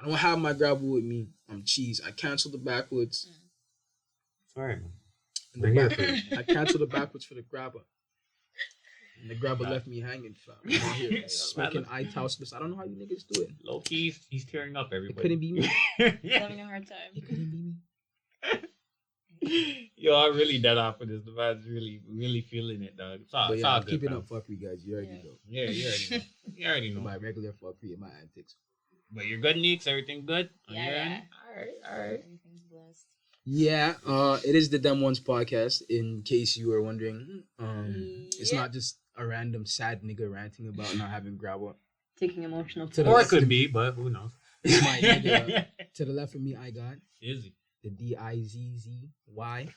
I don't have my grabber with me. I'm cheese. I canceled the backwards. Sorry, man. And We're here for you. I canceled the backwards for the grabber. And the grabber left me hanging, fam. I'm out here smoking I-Tausmas. I don't know how you niggas do it. Low key, he's tearing up everybody. It couldn't be me. He's having a hard time. It couldn't be me. Yo, I'm really dead off with this. The man's really feeling it, dog. It's all, But it's yeah, all I'm good, keeping fam. up fuckery, guys. You already know. Yeah, you already know. You already know. My regular fuckery and my antics. But you're good, Neeks? Everything good? On your Yeah. end? All right. Everything's blessed. Yeah, it is the Dem Ones podcast. In case you were wondering, it's not just a random sad nigga ranting about not having grabber. Taking emotional To the Or it left could of- be, but who knows? It's my nigga. To the left of me, I got Izzy. the DIZZY. I like.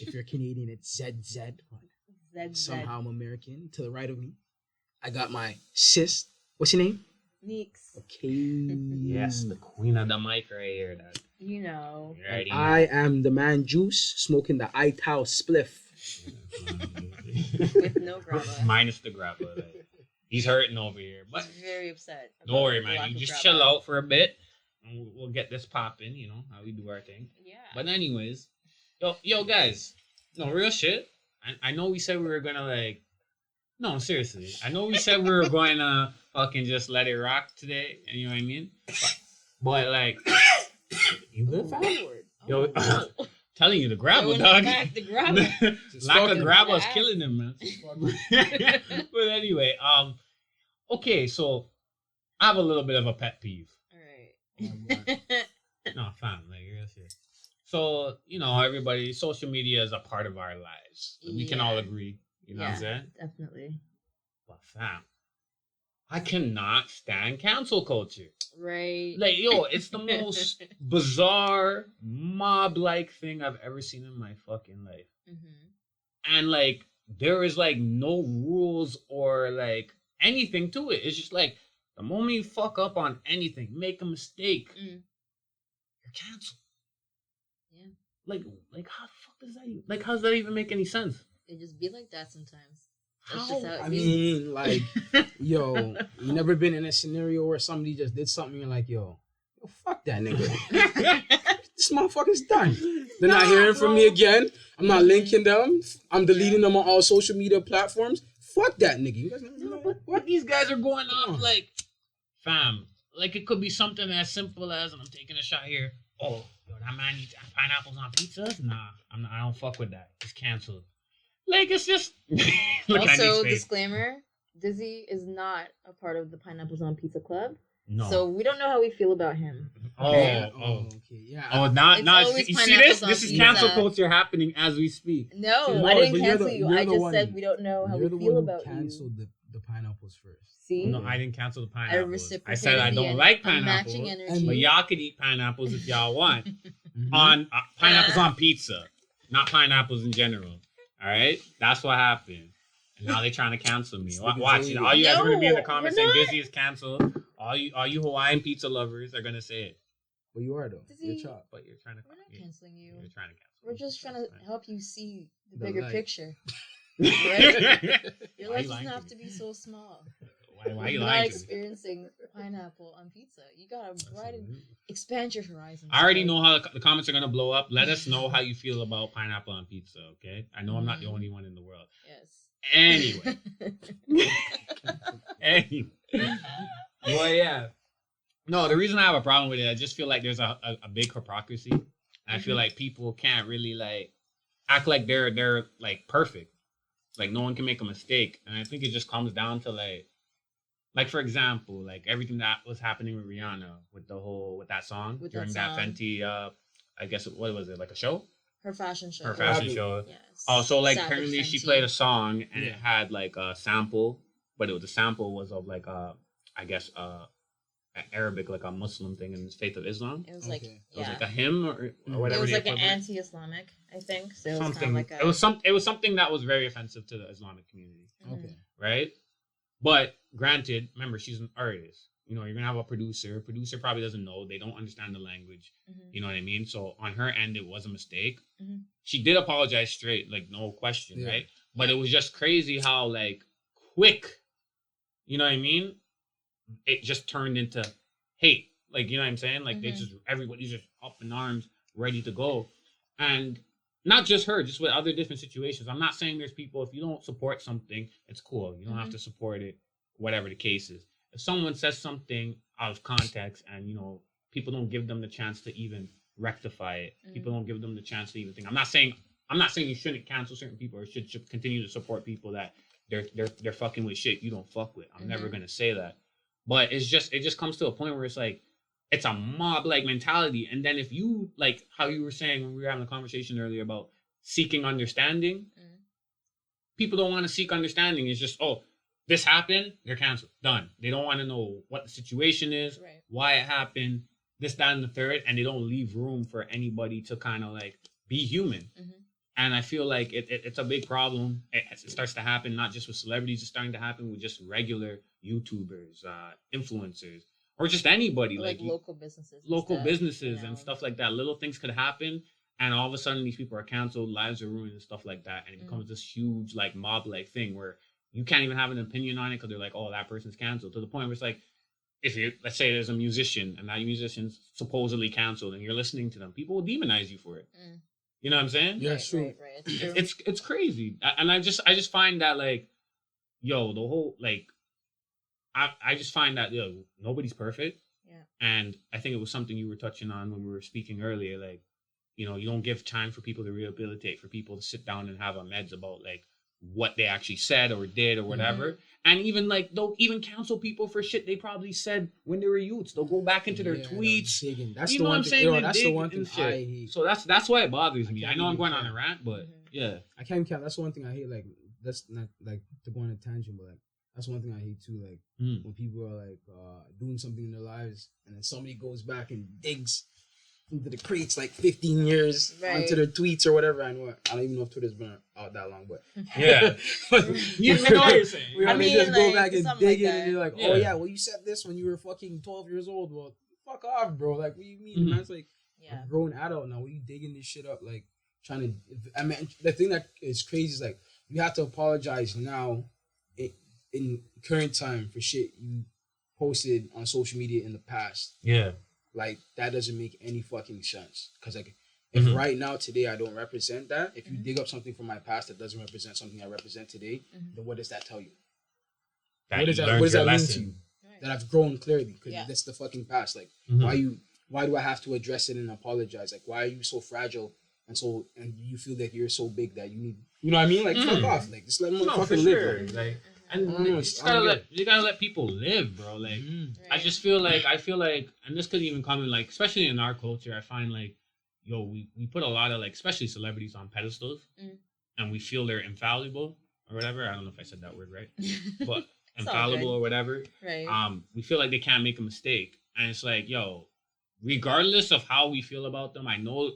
If you're Canadian, it's ZZ. Somehow I'm American. To the right of me, I got my sis. What's your name? Neeks. Okay. Yes, the queen of the mic right here, dog. You know. You already And know. I am the man Juice, smoking the I-Tau spliff. With no grabber. Minus the grabber. Like, he's hurting over here. But He's very upset. don't worry, about the man. lack You of just grabber. chill out for a bit. And we'll get this popping, you know, how we do our thing. Yeah. But anyways, yo, guys. No, real shit. I know we said we were gonna like. No, seriously. I know we said we were going to fucking just let it rock today. You know what I mean? But like, you good, fam? Forward. Yo, Oh. telling you the grabber, Throwing dog. it back, the grabber. Lack of fucking grabber is back. killing him, man. But anyway, okay, so I have a little bit of a pet peeve. All right. No, fam, like real shit. So, you know, everybody, social media is a part of our lives. We can all Yeah. agree. You know what I'm Yeah. saying? Definitely. But fam, I cannot stand cancel culture. Right. Like, yo, it's the most bizarre, mob-like thing I've ever seen in my fucking life. Mm-hmm. And, like, there is, like, no rules or, like, anything to it. It's just, like, the moment you fuck up on anything, make a mistake, you're canceled. Yeah. Like, how the fuck does that even, like, how does that even make any sense? It just be like that sometimes. That's How? just how it I be. mean, like, yo, you never been in a scenario where somebody just did something and you're like, yo, fuck that nigga. This motherfucker's done. They're not hearing from me again. I'm not linking them. I'm deleting them on all social media platforms. Fuck that nigga. You guys know But what? these guys are going off like, fam, like it could be something as simple as, and I'm taking a shot here. Oh, yo, that man eats pineapples on pizzas? Nah, I don't fuck with that. It's canceled. Like, it's just. Look at Also, Nick's face. disclaimer: Dizzy is not a part of the Pineapples on Pizza Club, No. so we don't know how we feel about him. Okay, Okay, yeah. Oh, It's not. always You see pineapples this? on This is pizza. cancel culture happening as we speak. No, No, I didn't but you're cancel the- you. you're I the just one- said we don't know how You're we the feel one who about canceled you. the pineapples first. See, No, I didn't cancel the pineapples. reciprocated I said I the don't like a matching pineapples, energy. but y'all could eat pineapples if y'all want. Mhm. On pineapples on pizza, not pineapples in general. All right, that's what happened. And now they're trying to cancel me. Watch it. All you guys are gonna be in the No, comments we're saying not. Dizzy is canceled. All you Hawaiian pizza lovers are gonna say it. But you are though. Does he- You're chopped. But you're trying to. we're not canceling you. You're trying to cancel. We're me. just trying to That's help you see the The bigger light. picture. fine. Your Why life you doesn't lying to have me? to be so small. Why you You're lying not to me? experiencing pineapple on pizza. You gotta expand your horizons. I already right? know how the comments are gonna blow up. Let us know how you feel about pineapple on pizza, okay? I know I'm not the Mhm. only one in the world. Yes. Anyway, anyway. Well, yeah. No, the reason I have a problem with it, I just feel like there's a big hypocrisy. And I feel like people can't really like act like they're like perfect. Like no one can make a mistake. And I think it just comes down to like for example, like everything that was happening with Rihanna with that song With during that that song. Fenty I guess what was it, like a show? Her fashion show. Her fashion happened? show. Yes. Oh, so like Savage apparently she Fenty. played a song and Yeah. it had like a sample, but the sample was of like I guess Arabic, like a Muslim thing in the faith of Islam. It was like, Okay. It was yeah. like a hymn or Mhm. It whatever. was the like an equivalent. anti-Islamic, I think. So it was Something. kind of like a. It was something that was very offensive to the Islamic community, Okay. right? But granted, remember she's an artist. You know, you're gonna have a producer. Producer probably doesn't know. They don't understand the language. Mhm. You know what I mean? So on her end, it was a mistake. Mhm. She did apologize straight, like no question, Yeah. right? But it was just crazy how like quick, you know what I mean? It just turned into hate. Like, you know what I'm saying? Like, they Mhm. just, everybody's just up in arms, ready to go. And not just her, just with other different situations. I'm not saying there's people, if you don't support something, it's cool. You don't have Mhm. to support it, whatever the case is. If someone says something out of context and, you know, people don't give them the chance to even rectify it, people don't give them the chance to even think. I'm not saying you shouldn't cancel certain people or should continue to support people that they're fucking with shit you don't fuck with. I'm never Mhm. gonna say that. But it just comes to a point where it's like it's a mob like mentality. And then if you like how you were saying when we were having a conversation earlier about seeking understanding, Mm. people don't want to seek understanding. It's just, oh, this happened, they're canceled. Done. They don't want to know what the situation is, Right. why it happened, this, that, and the third, and they don't leave room for anybody to kind of like be human. Mhm. And I feel like it's a big problem. It starts to happen not just with celebrities, it's starting to happen with just regular YouTubers, influencers, or just anybody. Or Like local businesses. And local stuff, businesses you know? and stuff like that. Little things could happen, and all of a sudden these people are canceled, lives are ruined, and stuff like that. And it becomes this huge like mob like thing where you can't even have an opinion on it because they're like, oh, that person's canceled. To the point where it's like, if you let's say there's a musician and that musician's supposedly canceled, and you're listening to them, people will demonize you for it. Mm. You know what I'm saying? Yeah, Right, true. right. It's true. It's crazy, and I just find that like, yo, the whole like, I just find that nobody's perfect. Yeah. And I think it was something you were touching on when we were speaking earlier. Like, you know, you don't give time for people to rehabilitate, for people to sit down and have a meds about like what they actually said or did or whatever. Mm-hmm. And even like they'll even cancel people for shit they probably said when they were youths. They'll go back into their tweets. That's You the know what one I'm thing. saying? Yo, They that's the dig one and thing shit. I hate. So that's why it bothers me. I can't know I'm even going on a count. rant, but yeah. I can't count. That's the one thing I hate. Like, that's not like to go on a tangent, but like that's one thing I hate too. Like when people are like doing something in their lives, and then somebody goes back and digs into the crates like 15 years onto their tweets or whatever. I don't even know if Twitter's been out that long, but Yeah. You know what you're saying. I mean, just go like, back and something dig like in, and you're like, Yeah. oh yeah, well you said this when you were fucking 12 years old. Well, fuck off, bro. Like, what do you mean, man? It's like, Yeah. I'm a grown adult now. What are you digging this shit up? Like, trying to. I mean, the thing that is crazy is like you have to apologize now, in current time for shit you posted on social media in the past. Yeah. Like, that doesn't make any fucking sense. Because like, if right now today I don't represent that, if you dig up something from my past that doesn't represent something I represent today, then what does that tell you? That What does you that learned mean your to you? lesson. Right. That I've grown clearly, because Yeah. that's the fucking past. Like, Mhm. why do I have to address it and apologize? Like, why are you so fragile and you feel like you're so big that you need, you know what I mean? Like, fuck off. Like, just let me No, for fucking sure. live. Like, and I don't know, you gotta let people live, bro. Like, I just feel like and this could even come in like, especially in our culture, I find like, yo, we put a lot of like, especially celebrities on pedestals, and we feel they're infallible or whatever. I don't know if I said that word right, but infallible or whatever. Right. We feel like they can't make a mistake, and it's like, yo, regardless of how we feel about them, I know,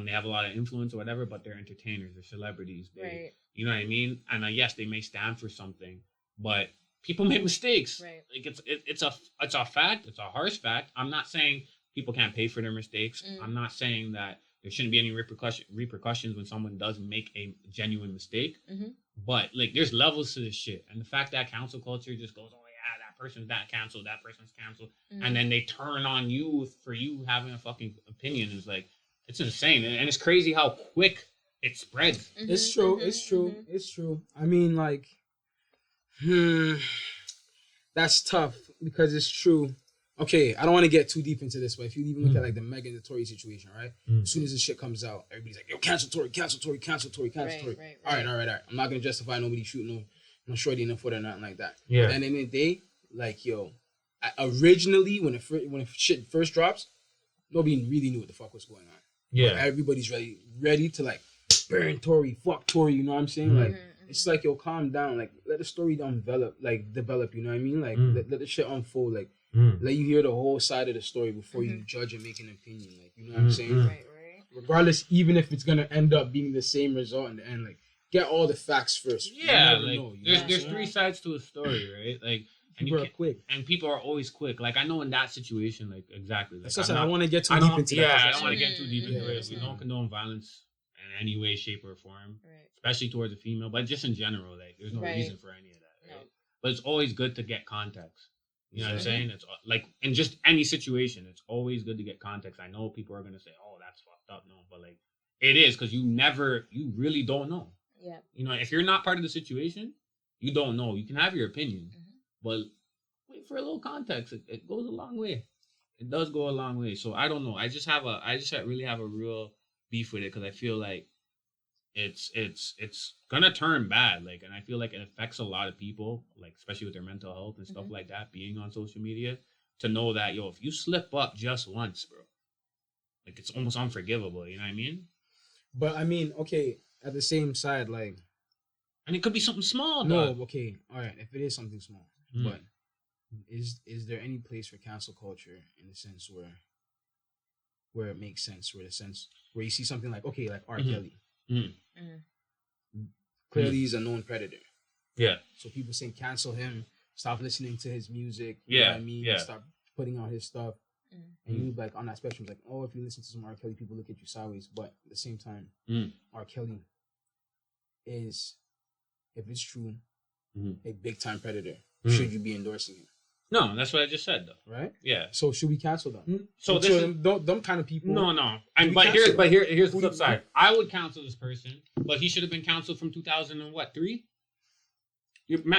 they have a lot of influence or whatever, but they're entertainers, they're celebrities, Right. you know what I mean? And yes, they may stand for something, but people make mistakes. Right. Like it's a fact. It's a harsh fact. I'm not saying people can't pay for their mistakes. I'm not saying that there shouldn't be any repercussions when someone does make a genuine mistake. But like, there's levels to this shit, and the fact that cancel culture just goes, oh yeah, that person's that canceled, that person's canceled, and then they turn on you for you having a fucking opinion is like, it's insane, and it's crazy how quick it spreads. It's true. It's true. It's true. I mean, like, that's tough because it's true. Okay, I don't want to get too deep into this, but if you even look at like the Megan and Tory situation, right? As soon as this shit comes out, everybody's like, yo, cancel Tory, cancel Tory, cancel Tory, cancel Tory. Right. All right. I'm not gonna justify nobody shooting no shorty in the foot or nothing like that. Yeah. And in the day, like, yo, originally when it shit first drops, nobody really knew what the fuck was going on. Yeah. But everybody's ready to like burn Tory, fuck Tory, you know what I'm saying? Like, it's like, yo, calm down, like, let the story develop, you know what I mean? Like, let the shit unfold, like, let you hear the whole side of the story before you judge and make an opinion, like, you know what I'm saying? Right. Regardless, even if it's gonna end up being the same result in the end, like, get all the facts first. Yeah, You like, know, there's three sides to a story, right? Like, and people are quick. And people are always quick. Like, I know in that situation, like, exactly. Like, That's what I want to get too deep into that. Yeah, I don't want to get too deep into Yeah, it. We don't condone violence in any way, shape, or form, Right. especially towards a female, but just in general, like, there's no Right. reason for any of that, right? No. But it's always good to get context. You know what I'm saying? It's like in just any situation, it's always good to get context. I know people are gonna say, "Oh, that's fucked up," no, but like it is because you really don't know. Yeah. You know, if you're not part of the situation, you don't know. You can have your opinion, but wait for a little context. It goes a long way. It does go a long way. So I don't know. I just really have a real beef with it because I feel like it's gonna turn bad. Like, and I feel like it affects a lot of people, like especially with their mental health and stuff like that. Being on social media, to know that if you slip up just once, bro, like it's almost unforgivable. You know what I mean? But I mean, okay. At the same side, like, and it could be something small. No, dog. okay, all right. If it is something small, but is there any place for cancel culture in the sense where it makes sense, where you see something like R. Kelly. Clearly, he's a known predator. Yeah. So people saying cancel him, stop listening to his music. You know what I mean? Yeah. Stop putting out his stuff. And you like on that spectrum, like, oh, if you listen to some R. Kelly, people look at you sideways. But at the same time, R. Kelly is, if it's true, a big time predator. Should you be endorsing him? No, that's what I just said, though. Right? Yeah. So should we cancel them? So them kind of people. No. And here's the flip side. I would cancel this person, but he should have been canceled from 2003.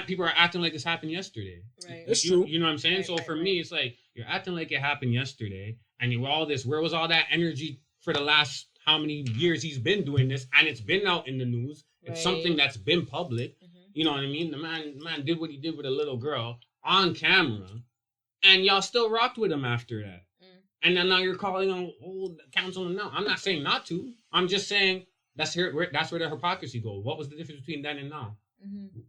People are acting like this happened yesterday. Right. It's true. You know what I'm saying? So for me, it's like you're acting like it happened yesterday, and where was all that energy for the last how many years he's been doing this, and it's been out in the news. It's something that's been public. You know what I mean? The man did what he did with a little girl on camera, and y'all still rocked with him after that. And then now you're calling on counseling now. I'm not saying not to. I'm just saying that's where the hypocrisy goes. What was the difference between then and now?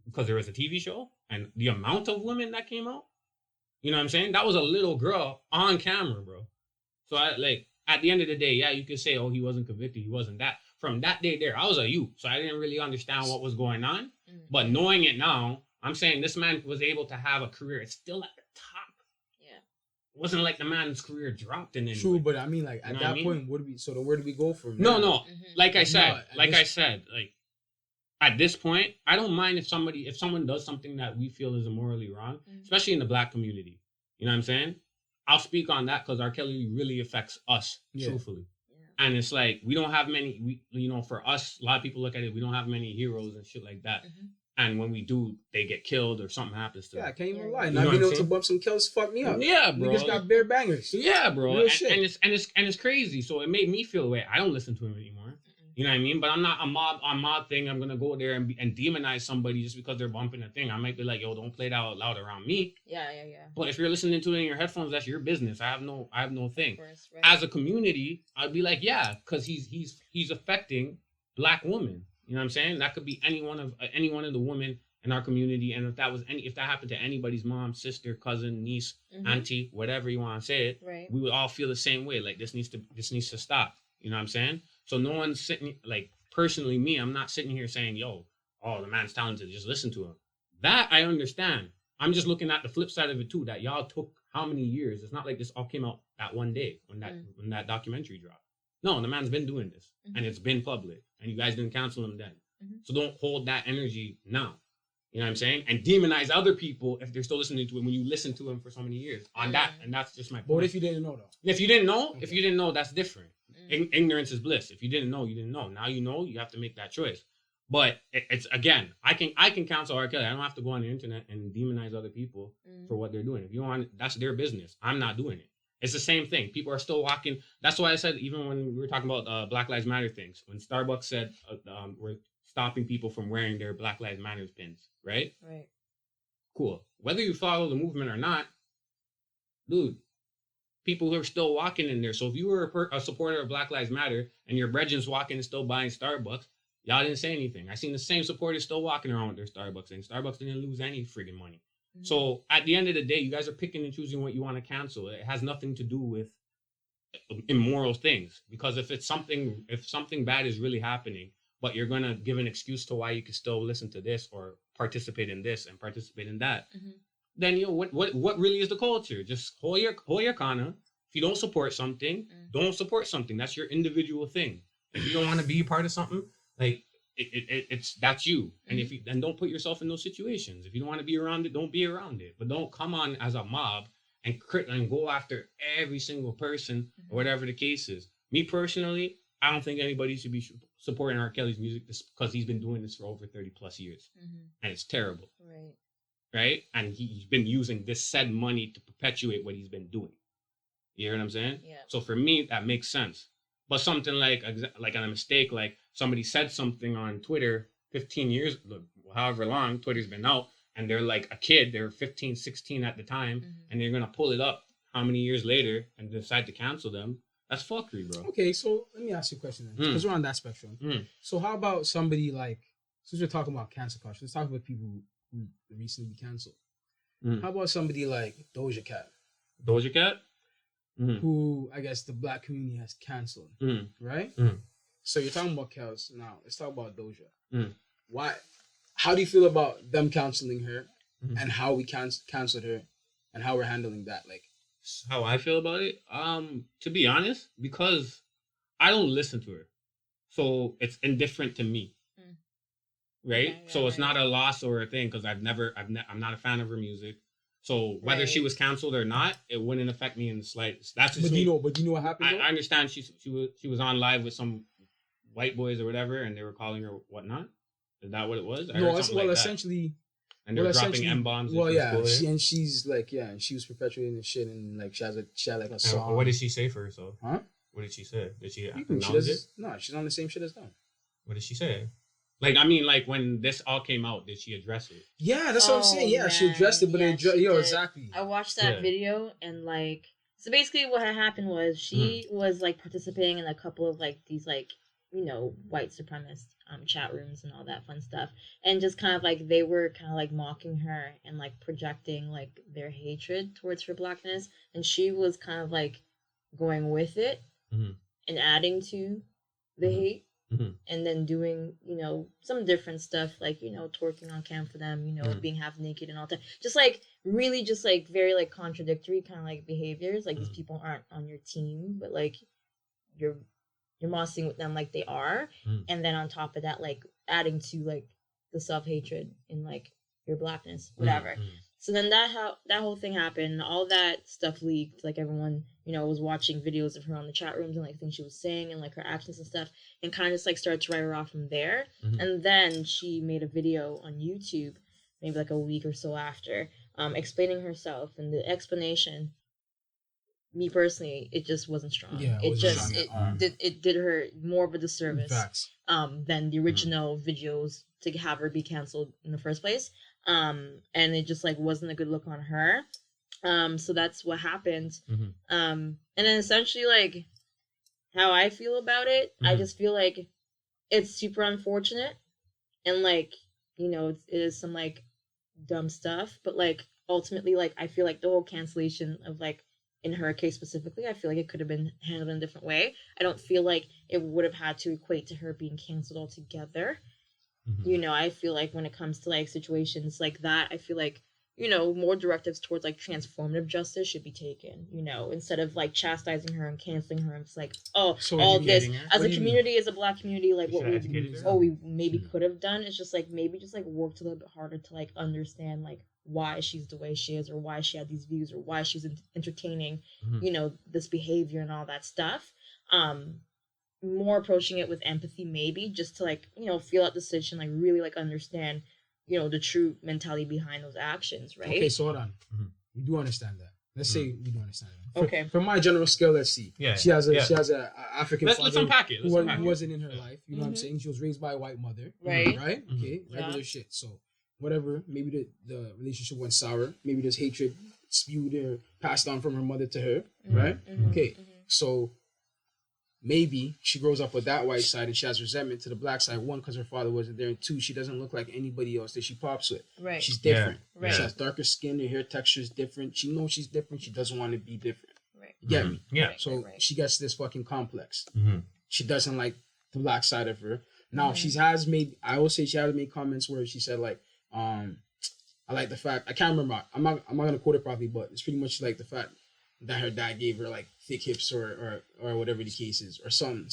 Because there was a TV show and the amount of women that came out. You know what I'm saying? That was a little girl on camera, bro. So at the end of the day, yeah, you could say, oh, he wasn't convicted, he wasn't that. From that day there, I was a youth, so I didn't really understand what was going on. But knowing it now, I'm saying this man was able to have a career. It's still at the top. Yeah. It wasn't like the man's career dropped in any True, way. but I mean, like, at that point, where do we go from there? No. Like I said, at this point, I don't mind if someone does something that we feel is immorally wrong, especially in the Black community. You know what I'm saying? I'll speak on that because R. Kelly really affects us, truthfully. Yeah. And it's like, we don't have many, for us, a lot of people look at it, we don't have many heroes and shit like that. And when we do, they get killed or something happens to them. Yeah, I can't even lie. Not being able to bump some kills fucked me up. Yeah, bro. Niggas got bare bangers. Yeah, bro. Real shit. And it's crazy. So it made me feel away. I don't listen to him anymore. You know what I mean? But I'm not a mob thing. I'm gonna go there and demonize somebody just because they're bumping a thing. I might be like, yo, don't play that out loud around me. Yeah. But if you're listening to it in your headphones, that's your business. I have no thing. Course, right. As a community, I'd be like, yeah, because he's affecting Black women. You know what I'm saying? That could be any one of the women in our community, and if that happened to anybody's mom, sister, cousin, niece, auntie, whatever you want to say it, right, we would all feel the same way. Like this needs to stop. You know what I'm saying? So no one's sitting, like, personally me, I'm not sitting here saying, yo, oh, the man's talented, just listen to him. That I understand. I'm just looking at the flip side of it too, that y'all took how many years? It's not like this all came out that one day when that documentary dropped. No, the man's been doing this, and it's been public, and you guys didn't cancel him then. So don't hold that energy now. You know what I'm saying? And demonize other people if they're still listening to him when you listen to him for so many years on that. And that's just my point. But what if you didn't know, though? If you didn't know, that's different. Ignorance is bliss. If you didn't know, you didn't know. Now you know, you have to make that choice. But it's again, I can counsel R. Kelly. I don't have to go on the internet and demonize other people for what they're doing. If you want, that's their business. I'm not doing it. It's the same thing. People are still walking. That's why I said, even when we were talking about Black Lives Matter things, when Starbucks said we're stopping people from wearing their Black Lives Matter pins, right? Right. Cool. Whether you follow the movement or not, dude, people who are still walking in there. So if you were a supporter of Black Lives Matter and your brethren's walking and still buying Starbucks, y'all didn't say anything. I seen the same supporters still walking around with their Starbucks, and Starbucks didn't lose any friggin' money. So at the end of the day, you guys are picking and choosing what you want to cancel. It has nothing to do with immoral things, because if something bad is really happening, but you're gonna give an excuse to why you can still listen to this or participate in this and participate in that, then what really is the culture? Just hold your kana. If you don't support something, don't support something. That's your individual thing. If you don't want to be part of something, like it's that's you. And if you then don't put yourself in those situations. If you don't want to be around it, don't be around it. But don't come on as a mob and go after every single person or whatever the case is. Me personally, I don't think anybody should be supporting R. Kelly's music just because he's been doing this for over 30 plus years, and it's terrible. Right? And he's been using this said money to perpetuate what he's been doing. You hear what I'm saying? Yeah. So for me, that makes sense. But something like a mistake, like somebody said something on Twitter 15 years, however long Twitter's been out, and they're like a kid, they're 15, 16 at the time, and they're going to pull it up how many years later and decide to cancel them. That's fuckery, bro. Okay, so let me ask you a question then, because we're on that spectrum. So how about somebody like, since we're talking about cancel culture, let's talk about people who recently canceled. How about somebody like Doja Cat? Doja Cat? Who I guess the black community has canceled, right? So you're talking about Kels now. Let's talk about Doja. Why? How do you feel about them canceling her, and how we canceled her, and how we're handling that? Like, how I feel about it? To be honest, because I don't listen to her, so it's indifferent to me. Right? Okay, so it's not a loss or a thing because I'm not a fan of her music. So whether she was canceled or not, it wouldn't affect me in the slightest. That's just me. But you know what happened? I understand she was on live with some white boys or whatever, and they were calling her whatnot. Is that what it was? Essentially. And they were dropping M-bombs. Well, yeah, she's like, and she was perpetuating the shit, and like she had like a song. What did she say for herself? Huh? What did she say? Did she acknowledge it? No, she's on the same shit as them. What did she say? Like, I mean, like, when this all came out, did she address it? Yeah, that's what I'm saying. Yeah, man. She addressed it, but exactly. I watched that video, and, like, so basically what had happened was she was, like, participating in a couple of, like, these, like, you know, white supremacist chat rooms and all that fun stuff. And just kind of, like, they were kind of, like, mocking her and, like, projecting, like, their hatred towards her blackness. And she was kind of, like, going with it and adding to the hate. And then doing, you know, some different stuff like, you know, twerking on cam for them, you know, being half naked and all that. Just like really just like very like contradictory kind of like behaviors. Like these people aren't on your team, but like you're mossing with them like they are. And then on top of that, like adding to like the self-hatred in like your blackness, whatever. So then that whole thing happened, all that stuff leaked, like everyone, you know, was watching videos of her on the chat rooms and like things she was saying and like her actions and stuff, and kind of just like started to write her off from there. And then she made a video on YouTube, maybe like a week or so after, explaining herself, and the explanation, me personally, it just wasn't strong. Yeah, it did her more of a disservice than the original videos to have her be canceled in the first place. And it just like wasn't a good look on her. So that's what happened. And then essentially like how I feel about it, I just feel like it's super unfortunate, and like, you know, it is some like dumb stuff, but like ultimately like I feel like the whole cancellation of like in her case specifically, I feel like it could have been handled in a different way. I don't feel like it would have had to equate to her being canceled altogether. You know, I feel like when it comes to like situations like that, I feel like, you know, more directives towards like transformative justice should be taken, you know, instead of like chastising her and canceling her. It's like, oh, so all this as a community, as a black community, like what we maybe could have done is just like maybe just like worked a little bit harder to like understand like why she's the way she is, or why she had these views, or why she's entertaining, you know, this behavior and all that stuff. More approaching it with empathy, maybe just to like, you know, feel out the situation, like really like understand, you know, the true mentality behind those actions, right? Okay, so hold on. We do understand that. Let's say we do understand that. Okay. From my general scale, let's see. Yeah. She has a African father. Let's unpack it. Who wasn't in her life. You know what I'm saying? She was raised by a white mother. Right. Right? Okay. Regular shit. So whatever. Maybe the relationship went sour. Maybe there's hatred spewed or passed on from her mother to her. Right? Okay. So maybe she grows up with that white side and she has resentment to the black side. One, because her father wasn't there. And two, she doesn't look like anybody else that she pops with. Right. She's different. Yeah. Right. She has darker skin. Her hair texture is different. She knows she's different. She doesn't want to be different. Right. You get me? Yeah. So she gets this fucking complex. She doesn't like the black side of her. Now, I will say she has made comments where she said like, I like the fact, I can't remember. I'm not going to quote it properly, but it's pretty much like the fact that her dad gave her like thick hips or whatever the case is, or some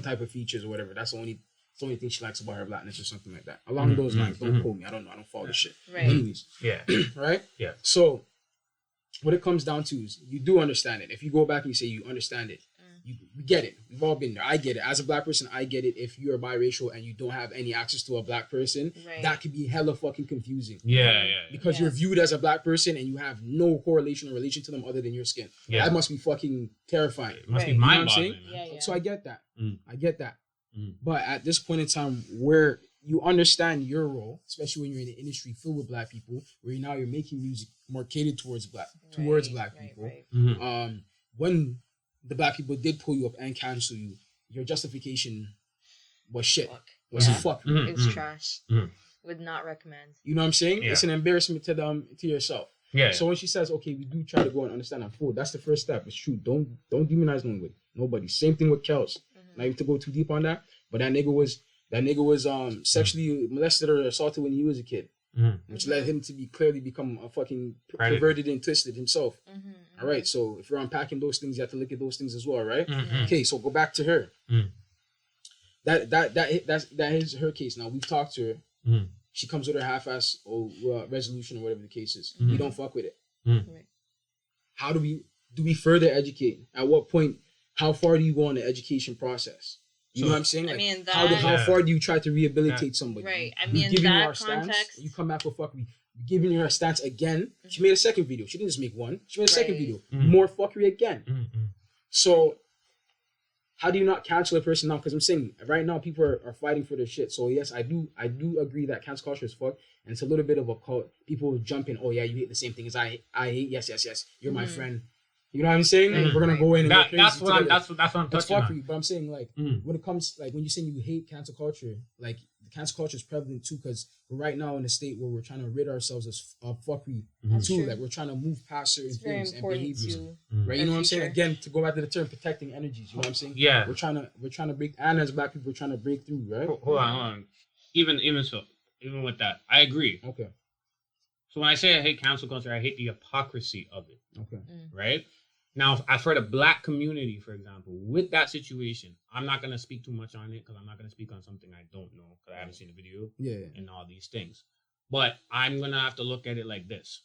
type of features or whatever. That's the only It's the only thing she likes about her blackness or something like that. Along those lines. Don't quote me. I don't know. I don't follow this shit. Right. Anyways. Yeah. Right? Yeah. So what it comes down to is you do understand it. If you go back and you say you understand it, you get it. We've all been there. I get it. As a black person, I get it. If you're biracial and you don't have any access to a black person, that could be hella fucking confusing. Yeah. Because you're viewed as a black person and you have no correlation or relation to them other than your skin. Yeah. That must be fucking terrifying. It must be You know what I'm mind-boggling. saying? Yeah. So I get that. Mm. I get that. Mm. But at this point in time where you understand your role, especially when you're in an industry filled with black people, where now you're making music more catered towards black people. Mm-hmm. When the black people did pull you up and cancel you, your justification was shit. Was fuck. Mm-hmm. It's trash. Mm-hmm. Would not recommend. You know what I'm saying? Yeah. It's an embarrassment to them, to yourself. Yeah. So when she says, "Okay, we do try to go and understand and fool," that's the first step. It's true. Don't demonize nobody. Same thing with Kels. Not even to go too deep on that, but that nigga was sexually molested or assaulted when he was a kid, which led him to clearly become a fucking perverted and twisted himself. All right, so if you're unpacking those things, you have to look at those things as well, right? Okay, so go back to her. That is her case. Now we've talked to her. She comes with her half-ass resolution or whatever the case is. We don't fuck with it. Right. How do we further educate? At what point? How far do you go in the education process? You know what I'm saying? Like, I mean, how far do you try to rehabilitate somebody? Right. I We mean, giving you that our stance, context. you come back with fuckery. We're giving her a stance again. She made a second video. She didn't just make one. She made a second video. More fuckery again. So how do you not cancel a person now? Because I'm saying right now people are fighting for their shit. So yes, I do agree that cancel culture is fucked, and it's a little bit of a cult. People jump in. Oh yeah, you hate the same thing as I hate. Yes. You're my friend. You know what I'm saying? Like, we're gonna go in and go crazy that's what I'm that's touching fuckery. on. But I'm saying like when it comes like when you're saying you hate cancel culture, like the cancel culture is prevalent too, because we're right now in a state where we're trying to rid ourselves of fuckery too. True. Like we're trying to move past certain It's very things and important behaviors. to Right, you know what I'm saying? future. Again, to go back to the term protecting energies, you know what I'm saying? Yeah. We're trying to break, and as black people, we're trying to break through, right? Hold on. Even with that, I agree. Okay. So when I say I hate cancel culture, I hate the hypocrisy of it. Okay. Right? Now, as for the black community, for example, with that situation, I'm not going to speak too much on it because I'm not going to speak on something I don't know because I haven't seen the video and all these things. But I'm going to have to look at it like this.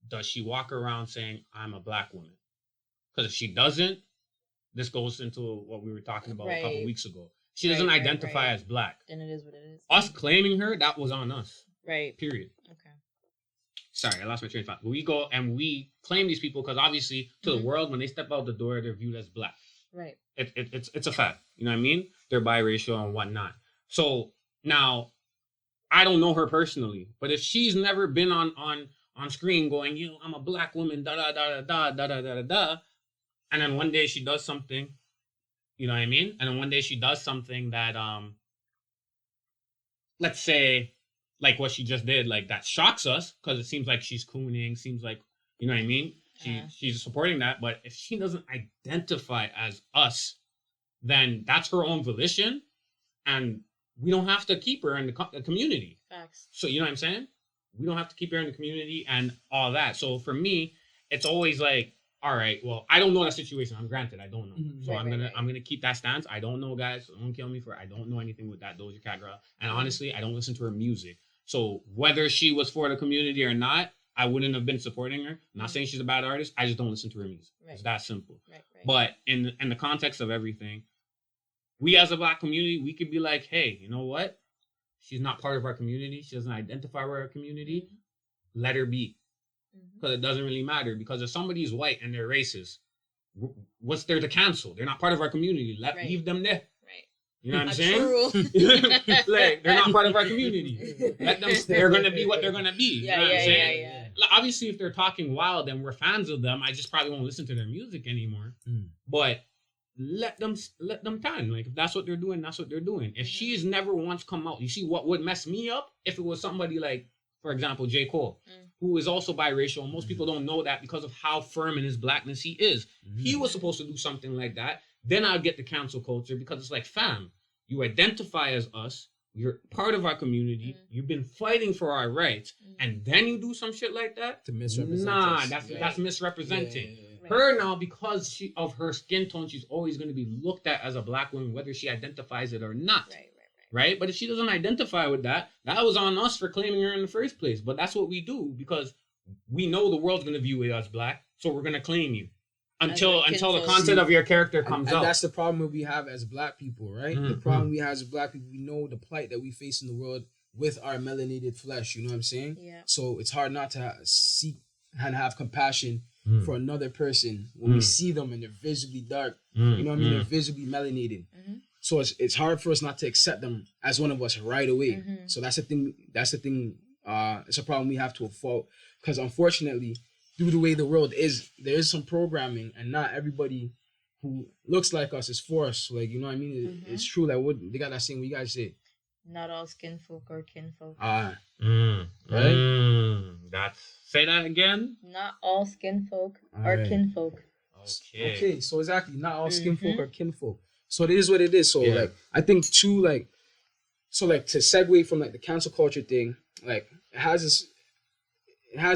Does she walk around saying, I'm a black woman? Because if she doesn't, this goes into what we were talking about a couple weeks ago. She doesn't identify as black. Then it is what it is. Us claiming her, that was on us. Right. Period. Okay. Sorry, I lost my train of thought. We go and we claim these people because obviously to the world, when they step out the door, they're viewed as black. Right. It's a fact. You know what I mean? They're biracial and whatnot. So now, I don't know her personally, but if she's never been on screen going, I'm a black woman, da da da da da da da da da, and then one day she does something, you know what I mean? And then one day she does something that let's say, like what she just did, like that shocks us because it seems like she's cooning, seems like, you know what I mean? She's supporting that, but if she doesn't identify as us, then that's her own volition, and we don't have to keep her in the community. Facts. So you know what I'm saying? We don't have to keep her in the community and all that. So for me, it's always like, all right, well, I don't know that situation. I'm granted, I don't know. So I'm gonna keep that stance. I don't know, guys. Don't kill me for it. I don't know anything with that Doja Cat girl. And honestly, I don't listen to her music. So whether she was for the community or not, I wouldn't have been supporting her. I'm not saying she's a bad artist. I just don't listen to her music. It's that simple. Right. But in the context of everything, we as a black community, we could be like, hey, you know what? She's not part of our community. She doesn't identify with our community. Let her be. Because it doesn't really matter. Because if somebody's white and they're racist, what's there to cancel? They're not part of our community. Leave them there. You know what I'm saying? Like, they're not part of our community. Let them. They're gonna be what they're gonna be. You know what I'm saying? Like, obviously, if they're talking wild and we're fans of them, I just probably won't listen to their music anymore. But let them time. Like, if that's what they're doing, that's what they're doing. If she's never once come out, you see what would mess me up if it was somebody like, for example, J. Cole, who is also biracial. And most people don't know that because of how firm in his blackness he is. He was supposed to do something like that. Then I'll get the cancel culture because it's like, fam, you identify as us. You're part of our community. You've been fighting for our rights. And then you do some shit like that? To misrepresent Nah, us. that's misrepresenting. Her now, because of her skin tone, she's always going to be looked at as a black woman, whether she identifies it or not. Right? But if she doesn't identify with that, that was on us for claiming her in the first place. But that's what we do because we know the world's going to view it as black, so we're going to claim you until the content of your character comes out. And that's the problem we have as black people, right? The problem we have as black people, we know the plight that we face in the world with our melanated flesh. You know what I'm saying? Yeah. So it's hard not to seek and have compassion for another person when we see them and they're visibly dark. You know what I mean? They're visibly melanated. So it's hard for us not to accept them as one of us right away. So that's the thing. It's a problem we have to avoid because unfortunately, due to the way the world is, there is some programming, and not everybody who looks like us is for us. Like, you know what I mean? It's true that they got that saying. What you guys say? Not all kinfolk are kinfolk. Right? Say that again. Not all kinfolk are kinfolk. Okay. So exactly, not all kinfolk are kinfolk. So it is what it is. So like, I think too, like, so like to segue from like the cancel culture thing, like it has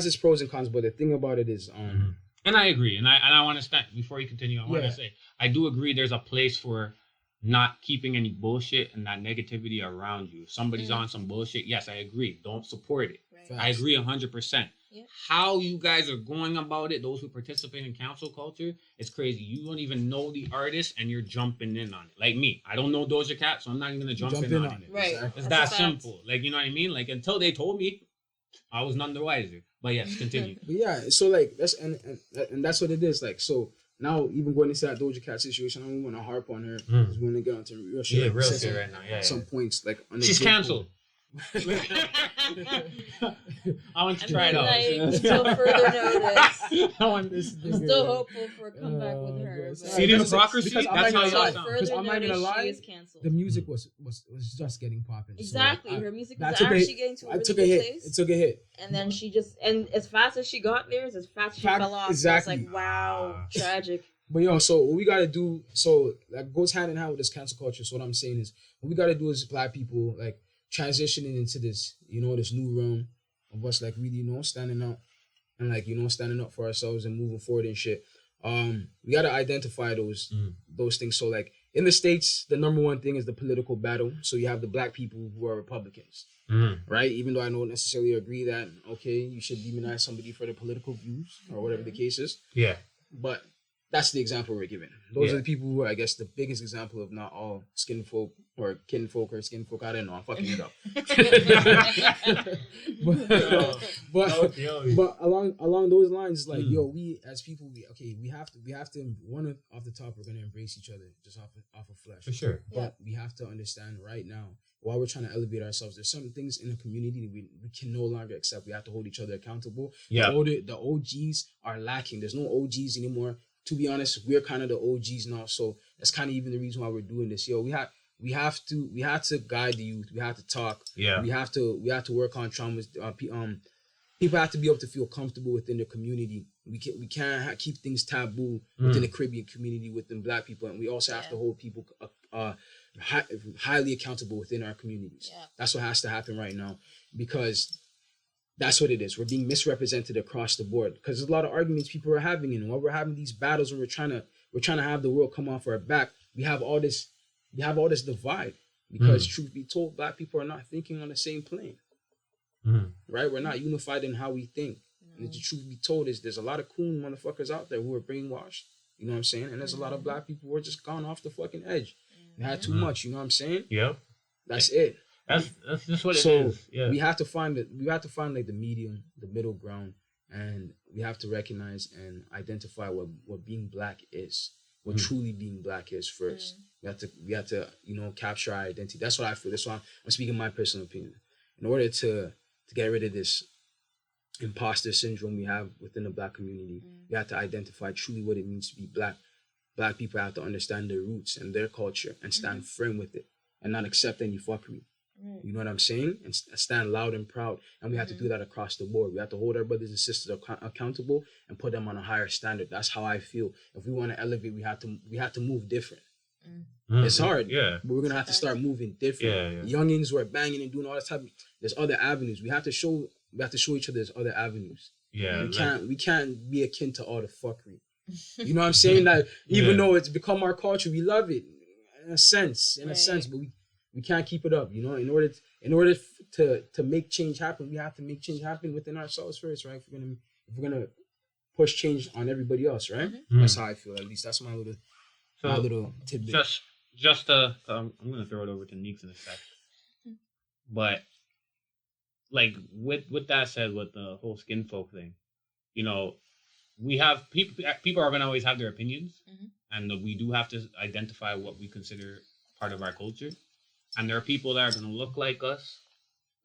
its pros and cons, but the thing about it is, and I agree, and I want to start before you continue. I want to say I do agree. There's a place for not keeping any bullshit and that negativity around you. If somebody's on some bullshit, yes, I agree. Don't support it. Right. I agree 100%. Yep. How you guys are going about it, those who participate in cancel culture, it's crazy. You don't even know the artist and you're jumping in on it. Like me, I don't know Doja Cat, so I'm not even gonna jump in on it. Right. It's that simple. Like, you know what I mean? Like, until they told me, I was none the wiser. But yes, continue. But yeah, so like that's and that's what it is. Like, so now even going into that Doja Cat situation, I don't want to harp on her because we're gonna get onto real shit. Yeah, real shit right now. Yeah. Some points like she's canceled. I want to try it out. Until further notice. I want this. I'm still hopeful for a comeback with her. See the hypocrisy? That's how you sound. Because I'm not gonna lie, the music was just getting popping. Exactly, so her music was actually getting to a really good place. It took a hit, and then she just as fast as she got there, as fast as she fell off. Exactly. It's like wow, tragic. But yo, so what we gotta do, so that goes hand in hand with this cancel culture. So what I'm saying is, what we gotta do as black people, like, transitioning into this, you know, this new realm of us, like, really, you know, standing up and, like, you know, standing up for ourselves and moving forward and shit. We gotta identify those things. So, like, in the States, the number one thing is the political battle. So you have the black people who are Republicans, right? Even though I don't necessarily agree that, okay, you should demonize somebody for their political views or whatever the case is. Yeah. But that's the example we're giving. Those are the people who are, I guess, the biggest example of not all kinfolk. I don't know. I'm fucking it up. but along those lines, like, yo, we as people, we have to one off the top, we're gonna embrace each other just off of flesh. For sure. But we have to understand right now, while we're trying to elevate ourselves, there's some things in the community that we can no longer accept. We have to hold each other accountable. Yeah. The OGs are lacking. There's no OGs anymore. To be honest, we're kind of the OGs now, so that's kind of even the reason why we're doing this. Yo, we have to guide the youth. We have to talk. Yeah. We have to work on traumas. People have to be able to feel comfortable within the community. We can't keep things taboo within the Caribbean community within black people, and we also have to hold people highly accountable within our communities. Yeah. That's what has to happen right now, because that's what it is. We're being misrepresented across the board because there's a lot of arguments people are having, and while we're having these battles and we're trying to have the world come off our back, we have all this divide because truth be told, black people are not thinking on the same plane. Right? We're not unified in how we think. And the truth be told is there's a lot of coon motherfuckers out there who are brainwashed. You know what I'm saying? And there's a lot of black people who are just gone off the fucking edge. They had too much, you know what I'm saying? Yep. That's it. That's just what it is. Yeah. we have to find like the medium, the middle ground, and we have to recognize and identify what being black is, what truly being black is first. We have to you know, capture our identity. That's what I feel. That's why I'm speaking my personal opinion. In order to get rid of this imposter syndrome we have within the black community, we have to identify truly what it means to be black. Black people have to understand their roots and their culture and stand firm with it and not accept any fuckery. You know what I'm saying? And stand loud and proud. And we have to do that across the board. We have to hold our brothers and sisters accountable and put them on a higher standard. That's how I feel. If we want to elevate, we have to move different. It's hard, but we're gonna have to start moving different. Youngins who are banging and doing all that type. There's other avenues. We have to show each other there's other avenues. We can't be akin to all the fuckery. You know what I'm saying? That even Yeah. though it's become our culture, we love it in a sense, Right. but we can't keep it up. You know, in order to make change happen, we have to make change happen within ourselves first, right? If we're gonna push change on everybody else, right? Mhm. That's how I feel. At least that's my little tidbit. Just I'm gonna throw it over to Neeks in a sec. But like with that said, with the whole skin folk thing, you know, we have people are gonna always have their opinions, Mhm. and we do have to identify what we consider part of our culture. And there are people that are gonna look like us,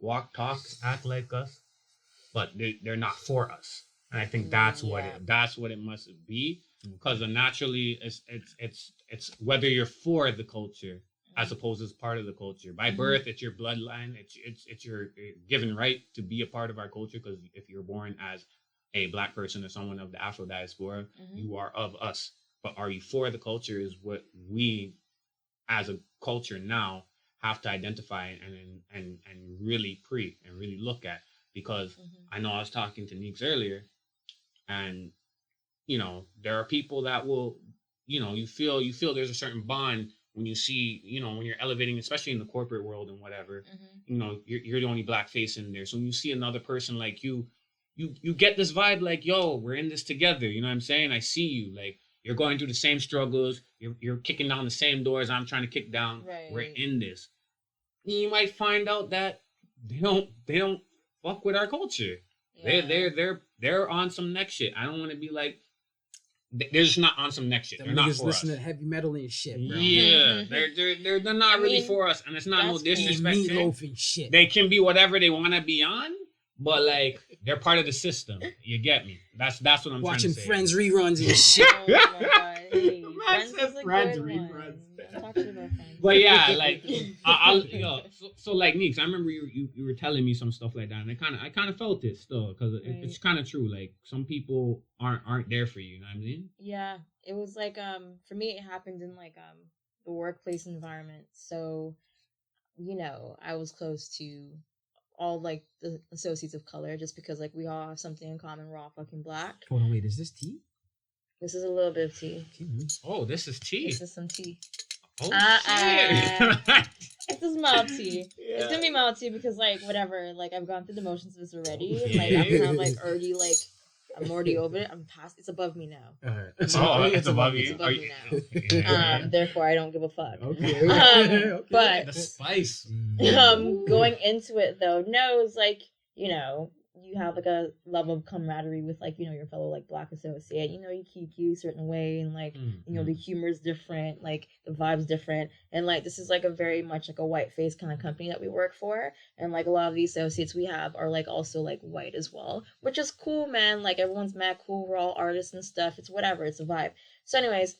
walk, talk, act like us, but they're not for us. And I think that's what Yeah. it must be, because naturally it's whether you're for the culture as opposed as part of the culture. By birth, it's your bloodline. It's your given right to be a part of our culture, because if you're born as a Black person or someone of the Afro diaspora, you are of us. But are you for the culture is what we as a culture now have to identify and really really look at, because I know I was talking to Neeks earlier, and you know there are people that will, you know, you feel there's a certain bond when you see, you know, when you're elevating, especially in the corporate world and whatever, you know, you're the only Black face in there. So when you see another person like you get this vibe like, yo, we're in this together. You know what I'm saying? I see you, like you're going through the same struggles. You're kicking down the same doors I'm trying to kick down. Right. We're in this. You might find out that they don't fuck with our culture. Yeah. They're on some next shit. I don't want to be like, they're just not on some next shit. Them They're not niggas for listen us. to heavy metal and shit, bro. Yeah, they're not I really mean, for us, and it's not no that's cool. disrespect. to them. Meatloaf and shit. They can be whatever they want to be on, but like they're part of the system. You get me? That's what I'm Watching trying to say. Friends reruns and shit. Oh my god. Hey, Man Friends said is a Friends good reruns. one. Don't talk shit about Friends. But yeah, like I'll you know, so like Neeks, I remember you were telling me some stuff like that, and I kind of felt it still, because it's kind of true. Like some people aren't there for you. You know what I mean? Yeah, it was like for me it happened in like the workplace environment. So, you know, I was close to all like the associates of color just because like we all have something in common. We're all fucking Black. Hold on, wait, is this tea? This is a little bit of tea. Oh, this is tea. This is some tea. Oh shit. shit! It's just mild tea. Yeah. It's gonna be mild tea because like whatever, like I've gone through the motions of this already. And, like Yeah. I'm kind of like already like I'm already over it. I'm past. It's above me now. All right. It's above you. It's above me now. Yeah. Therefore, I don't give a fuck. Okay. Okay. But The spice. going into it though, no, it's like, you know, you have like a level of camaraderie with like, you know, your fellow like Black associate. You know, you keep you a certain way, and like, you know, the humor is different, like the vibe's different, and like this is like a very much like a white face kind of company that we work for, and like a lot of the associates we have are like also like white as well, which is cool, man. Like everyone's mad cool. We're all artists and stuff. It's whatever. It's a vibe. So, anyways.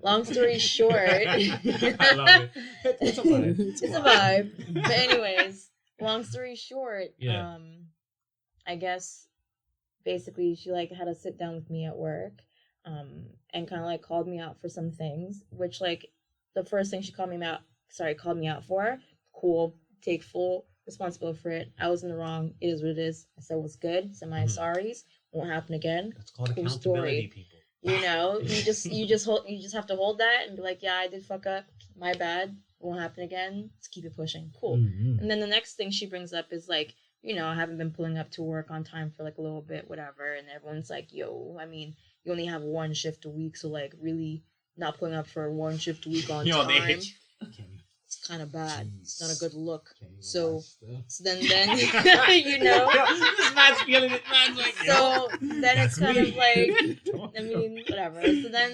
Long story short, I love it. It's a vibe. It's a vibe. But anyways, long story short, Yeah. I guess basically she like had to sit down with me at work, and kind of like called me out for some things, which like the first thing she called me out for, cool, take full responsibility for it. I was in the wrong. It is what it is. I said what's good. Said my sorries. Won't happen again. That's called Cool accountability, story. people. You know, you just have to hold that and be like, yeah, I did fuck up. My bad. Won't happen again. Let's keep it pushing. Cool. Mm-hmm. And then the next thing she brings up is like, you know, I haven't been pulling up to work on time for like a little bit, whatever. And everyone's like, yo, I mean, you only have one shift a week, so like really not pulling up for one shift a week on Yo, they time. hit you. It's kind of bad. Jeez. It's not a good look. Can't even So last, then you know. This man's feeling it. Man's like, So then it's kind of like, like, I mean, whatever. So then,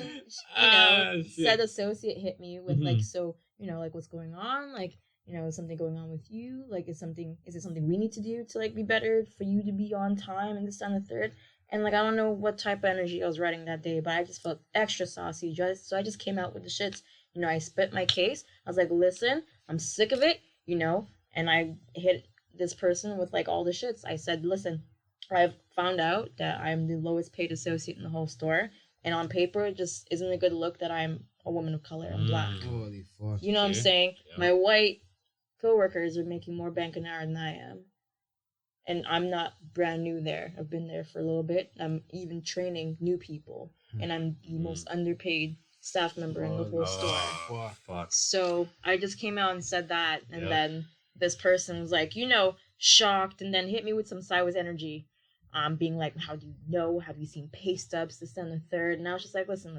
you know, said associate hit me with like, so, you know, like what's going on? Like, you know, is something going on with you? Like, is it something we need to do to like be better for you to be on time and this and the third? And like, I don't know what type of energy I was writing that day, but I just felt extra saucy. So I just came out with the shits. You know, I spit my case. I was like, listen, I'm sick of it, you know, and I hit this person with like all the shits. I said, listen, I've found out that I'm the lowest paid associate in the whole store. And on paper, it just isn't a good look that I'm a woman of color and Black. Holy fuck. You know what I'm saying? Yeah. My white coworkers are making more bank an hour than I am. and I'm not brand new there. I've been there for a little bit. I'm even training new people, and I'm the most underpaid staff member in the whole store. Fuck. So I just came out and said that, and Yep. then this person was like, shocked, and then hit me with some sideways energy, being like, "How do you know? Have you seen pay stubs? This and the third?" And I was just like, "Listen.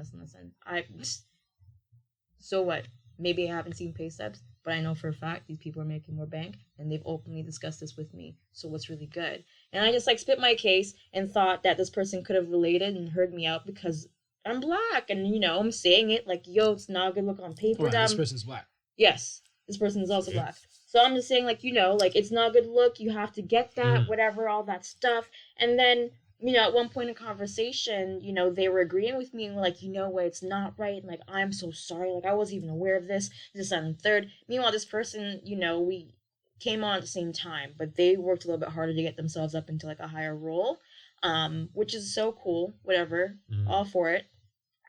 So what? Maybe I haven't seen pay stubs, but I know for a fact these people are making more bank, and they've openly discussed this with me. So what's really good?" And I just like spit my case and thought that this person could have related and heard me out because I'm black, and I'm saying it like, "Yo, it's not a good look on paper." Right, this person's black. Yes, this person is also black. So I'm just saying, like, like, it's not a good look. You have to get that, whatever, all that stuff. And then, at one point in conversation, they were agreeing with me and were like, what, it's not right. And, like, I'm so sorry. Like, I wasn't even aware of this. This, and the third. Meanwhile, this person, we came on at the same time, but they worked a little bit harder to get themselves up into, like, a higher role, which is so cool. Whatever. All for it.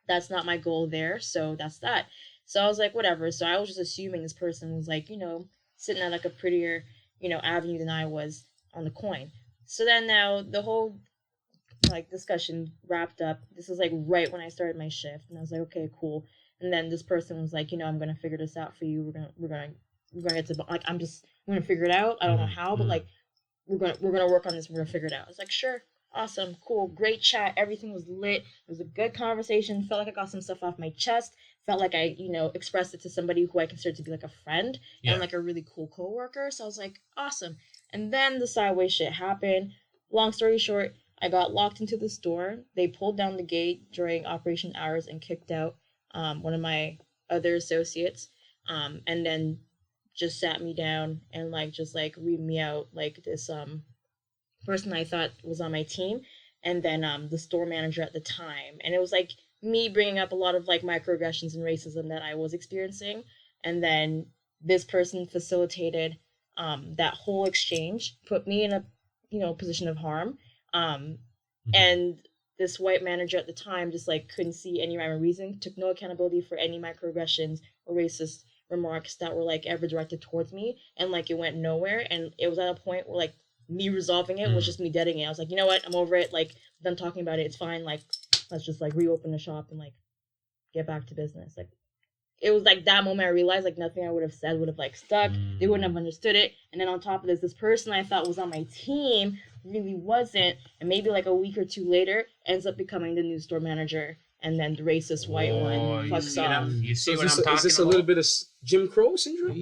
That's not my goal there. So that's that. So I was like, whatever. So I was just assuming this person was, like, sitting at like a prettier, avenue than I was on the coin. So then now the whole like discussion wrapped up. This was like right when I started my shift, and I was like, okay, cool. And then this person was like, I'm gonna figure this out for you. We're gonna get to like I'm gonna figure it out. I don't know how, but like we're gonna work on this. We're gonna figure it out. I was like, sure, awesome, cool, great chat. Everything was lit. It was a good conversation. Felt like I got some stuff off my chest. Felt like I, expressed it to somebody who I consider to be like a friend and like a really cool coworker. So I was like, awesome. And then the sideways shit happened. Long story short, I got locked into the store. They pulled down the gate during operation hours and kicked out one of my other associates. And then just sat me down and just read me out like this person I thought was on my team, and then the store manager at the time. And it was like me bringing up a lot of like microaggressions and racism that I was experiencing, and then this person facilitated that whole exchange, put me in a position of harm, and this white manager at the time just like couldn't see any rhyme or reason, took no accountability for any microaggressions or racist remarks that were like ever directed towards me, and like it went nowhere. And it was at a point where like me resolving it was just me deading it. I was like, you know what, I'm over it, like done talking about it, it's fine, like let's just like reopen the shop and like get back to business. Like it was like that moment I realized like nothing I would have said would have like stuck. They wouldn't have understood it. And then on top of this person I thought was on my team really wasn't, and maybe like a week or two later ends up becoming the new store manager, and then the racist white one fucks off. You see what I'm talking about? Is this a little bit of Jim Crow syndrome?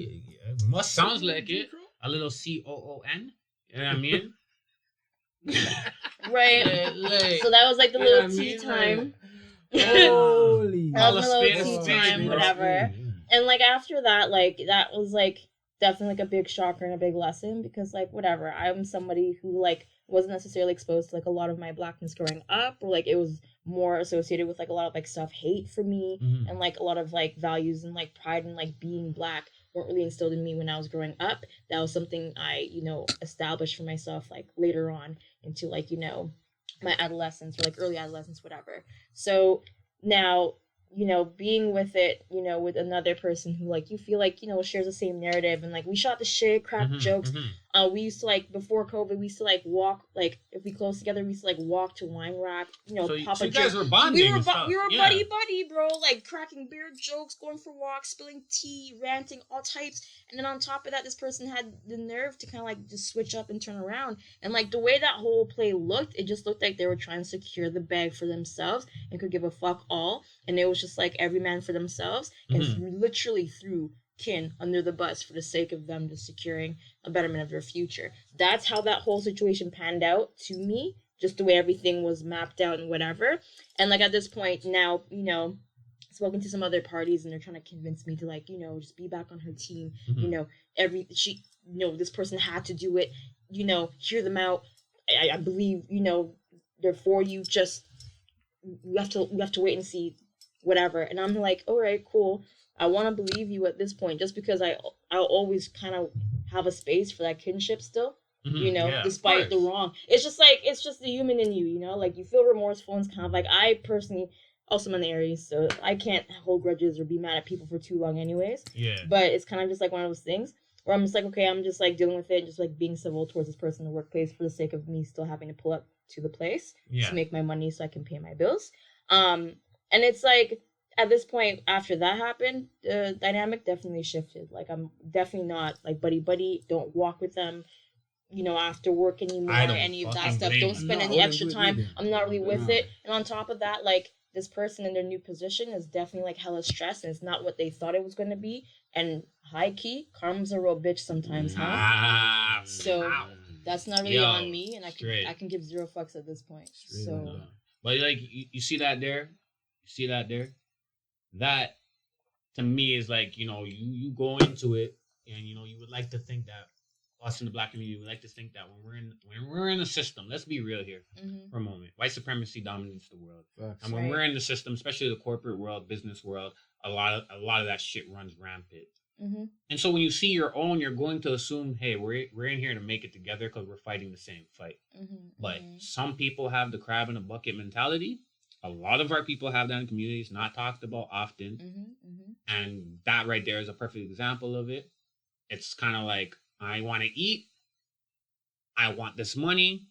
Must sounds like it. A little COON. You know what I mean? Right. So that was like the little tea time. Holy. That was my little tea time, whatever. And like after that, like that was like definitely like a big shocker and a big lesson, because like whatever, I'm somebody who like wasn't necessarily exposed to like a lot of my blackness growing up, or like it was more associated with like a lot of like self-hate for me, and like a lot of like values and like pride and like being black weren't really instilled in me when I was growing up. That was something I, established for myself like later on into like, my adolescence or like early adolescence, whatever. So now, being with it, with another person who like you feel like, shares the same narrative, and like we shot the shit, crack jokes. We used to like before COVID, we used to like walk, like if we close together, we used to like walk to Wine Rack, pop a you guys joke. were bonding. We were buddy, bro, like cracking beer jokes, going for walks, spilling tea, ranting, all types. And then on top of that, this person had the nerve to kind of like just switch up and turn around. And like the way that whole play looked, it just looked like they were trying to secure the bag for themselves and could give a fuck all. And it was just like every man for themselves, and literally threw kin under the bus for the sake of them just securing a betterment of their future. That's how that whole situation panned out to me, just the way everything was mapped out and whatever. And like at this point now, spoken to some other parties, and they're trying to convince me to like, just be back on her team. This person had to do it, hear them out. I believe, they're for you, just we have to wait and see, whatever. And I'm like, all right, cool. I want to believe you at this point, just because I'll always kind of have a space for that kinship still, despite the wrong. It's just the human in you, like you feel remorseful, and it's kind of like, I personally, also I'm an Aries, so I can't hold grudges or be mad at people for too long anyways. Yeah. But it's kind of just like one of those things. Or I'm just like, okay, I'm just like dealing with it, just like being civil towards this person in the workplace for the sake of me still having to pull up to the place to make my money so I can pay my bills. And it's like at this point after that happened, the dynamic definitely shifted. Like I'm definitely not like buddy buddy. Don't walk with them, after work anymore, any of that stuff. Don't spend any extra time. I'm not really with it. And on top of that, like this person in their new position is definitely like hella stressed and it's not what they thought it was going to be. And high key, karma's a real bitch sometimes, huh? So that's not really on me, and I can give zero fucks at this point. So, but like you see that there, that to me is like you go into it, and you would like to think that us in the black community would like to think that when we're in the system, let's be real here for a moment. White supremacy dominates the world, and when we're in the system, especially the corporate world, business world, a lot of that shit runs rampant. And so when you see your own, you're going to assume, hey, we're in here to make it together because we're fighting the same fight. But some people have the crab in a bucket mentality. A lot of our people have that in communities, not talked about often. And that right there is a perfect example of it. It's kind of like, I want to eat. I want this money.